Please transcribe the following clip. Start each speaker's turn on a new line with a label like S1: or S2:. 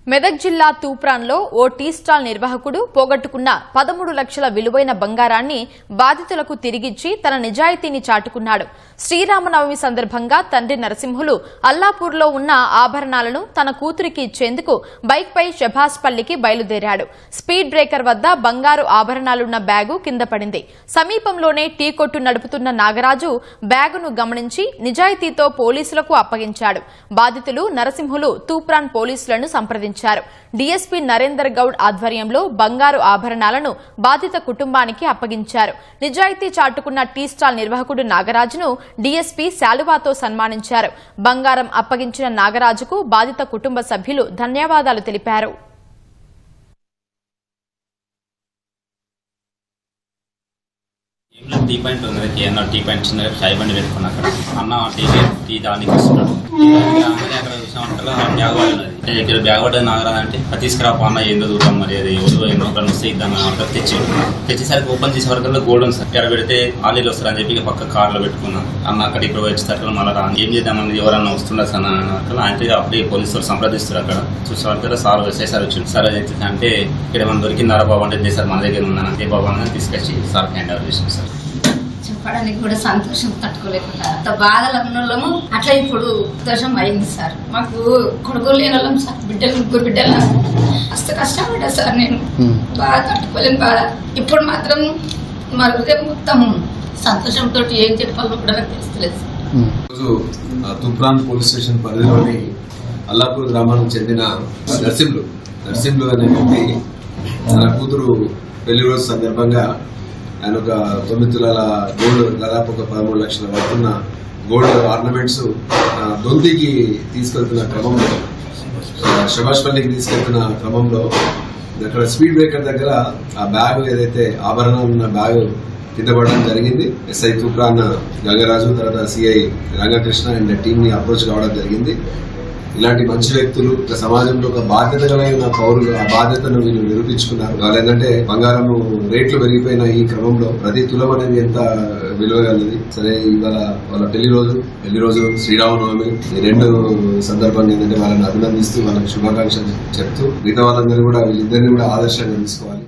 S1: మెదక్ జిల్లా తూప్రాన్లో O T stall నిర్వాహకుడు పోగొట్టుకున్న 13 లక్షల విలువైన బంగారాన్ని బాధితులకు తిరిగిచ్చి తన నిజాయితీని చాటుకున్నాడు. శ్రీరామనవమి సందర్భంగా తండ్రి నరసింహులు అల్లాపూర్లో ఉన్న ఆభరణాలను తన కూతురికి ఇచ్చేందుకు బైక్పై షబాస్పల్లికి బయలుదేరాడు. స్పీడ్ బ్రేకర్ వద్ద బంగారు ఆభరణాలున్న బ్యాగు కింద పడింది. సమీపంలోనే టీ కొట్టు నడుపుతున్న నాగరాజు బ్యాగును గమనించి నిజాయితీతో పోలీసులకు అప్పగించాడు. బాధితులు నరసింహులు తూప్రాన్ పోలీసులను సంప్రదించారు. డీఎస్పీ నరేందర్ గౌడ్ ఆధ్వర్యంలో బంగారు ఆభరణాలను బాధిత కుటుంబానికి అప్పగించారు. నిజాయితీ చాటుకున్న టీ స్టాల్ నిర్వాహకుడు నాగరాజును డీఎస్పీ శాలువాతో సన్మానించారు. బంగారం అప్పగించిన నాగరాజుకు బాధిత కుటుంబ సభ్యులు ధన్యవాదాలు తెలిపారు.
S2: టీ పాయింట్ ఉన్నది కేఎన్ఆర్ టీ పాయింట్ చిన్న చాయ్ బండి పెట్టుకున్నా అక్కడ అన్న టీ దానికి వస్తున్నాడు. అక్కడ చూసామంటారు బ్యాగ్ పడినది ఇక్కడ బ్యాగ్ పడ్డది నాగరాజు అంటే అది తీసుకురాపో అన్న ఏందో చూద్దాం మరి అది ఎవరు ఎన్నో వస్తే ఇద్దాం అక్కడ తెచ్చేసరికి ఓపెన్ చేసే వరకు గోల్డ్ ఉంది సార్. ఇక్కడ పెడితే ఆలీలు వస్తారు అని చెప్పి పక్క కార్లో పెట్టుకున్నాను అన్న అక్కడ ఇప్పుడు వచ్చేసరికి మళ్ళీ ఏం చేద్దామని ఎవరన్నా వస్తున్నారు సార్ అక్కడ ఆయన అప్పుడే పోలీసులు సంప్రదిస్తారు. అక్కడ చూసేవారు సార్ సార్ వచ్చింది సార్ అయితే అంటే ఇక్కడ మనం దొరికిందారా బాబు అంటే సార్ మన దగ్గర ఉందని ఏ బాబు అని తీసుకొచ్చి సార్ హ్యాండ్ ఓవర్ చేసింది సార్.
S3: చెప్పడానికి కూడా సంతోషం తట్టుకోలేకుండా అంత బాధలు ఉన్నోళ్ళము అట్లా ఇప్పుడు సంతోషం అయింది సార్. మాకు కొడుకు లేని వాళ్ళం సార్, ముగ్గురు బిడ్డలు మస్తు కష్టపడ్డా సార్. నేను బాగా తట్టుకోలేని బాధ. ఇప్పుడు మాత్రం మా హృదయం మొత్తం సంతోషంతో ఏం చెప్పాలో కూడా నాకు తెలుస్తలేదు సార్.
S4: తూప్రాన్ పోలీస్ స్టేషన్ పరిధిలోని అల్లాపూర్ గ్రామానికి చెందిన నర్సింహులు అనే వ్యక్తి తన కూతురు పెళ్లి రోజు సందర్భంగా ఆయన ఒక 9 తులాల గోల్డ్ దాదాపు ఒక 13 లక్షల వరకున్న గోల్డ్ ఆర్నమెంట్స్ దొంతికి తీసుకెళ్తున్న క్రమంలో షబాష్పల్లికి తీసుకెళ్తున్న క్రమంలో అక్కడ స్పీడ్ బ్రేకర్ దగ్గర ఆ బ్యాగ్ ఏదైతే ఆభరణం ఉన్న బ్యాగ్ కింద పడడం జరిగింది. ఎస్ఐ తూప్రాన్ గంగరాజు తర్వాత సిఐ రంగకృష్ణ అండ్ టీమ్ ని అప్రోచ్ కావడం జరిగింది. ఇలాంటి మంచి వ్యక్తులు సమాజంలో ఒక బాధ్యత కలిగిన పౌరులు ఆ బాధ్యతను వీళ్ళు నిరూపించుకున్నారు. వాళ్ళు ఏంటంటే బంగారం రేట్లు పెరిగిపోయిన ఈ క్రమంలో ప్రతి తులం అనేది ఎంత విలువగలది. సరే ఇవాళ వాళ్ళ పెళ్లి రోజు శ్రీరామనవమి ఈ రెండు సందర్భంగా ఏంటంటే వాళ్ళని అభినందిస్తూ వాళ్ళకి శుభాకాంక్షలు చెప్తూ మిగతా వాళ్ళందరూ కూడా వీళ్ళిద్దరిని కూడా ఆదర్శంగా తీసుకోవాలి.